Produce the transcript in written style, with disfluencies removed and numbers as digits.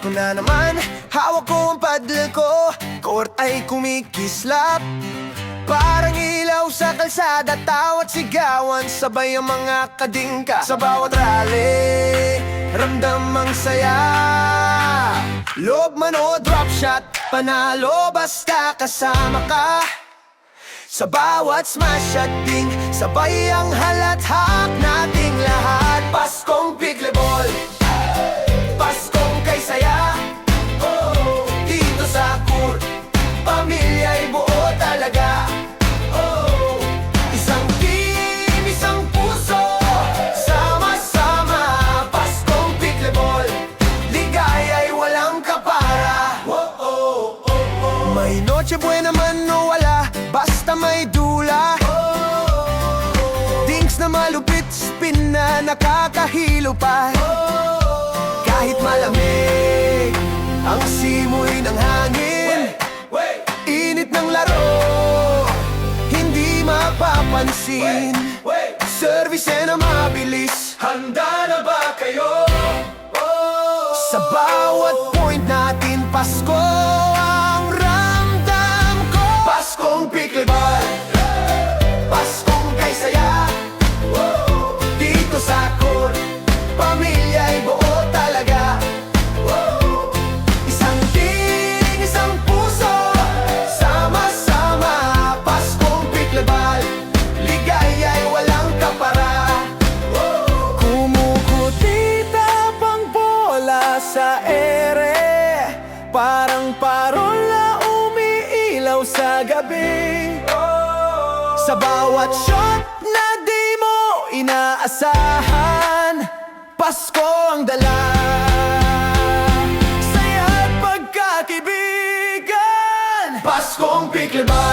Pasko na naman, hawak ko ang paddle ko, court ay kumikislap. Parang ilaw sa kalsada, tawat sigawan, sabay ang mga kadingka. Sa bawat rally, ramdam ang saya. Loob man o drop shot, panalo basta kasama ka. Sa bawat smash at ding, sabay ang halathak nating lahat. Paskong pickleball, Paskong kay saya. Oh, dito sa court, pamilya'y buo talaga. Oh, isang team, isang puso, sama-sama. Paskong pickleball, ligaya'y walang kapara. Oh, oh, oh, oh. May noche buena man o wala, basta may dula. Dinks na malupit, spin na nakakahilo pa. Kahit malamig ang simoy ng hangin, init ng laro, hindi mapapansin. Service na mabilis, handa na ba kayo? Sa bawat point natin, Pasko ang ramdam ko. Paskong pickleball, Paskong kay saya. Dito sa court, pamilya'y buo talaga. Isang team, isang puso, sama-sama. Paskong pickleball, ligaya'y walang kapara. Kumukutita pang bola sa ere, parang parola umiilaw sa gabi. Sa bawat shot na di mo inaasahan, Pasko ang dala. Saya at pagkakaibigan, Paskong pickleball.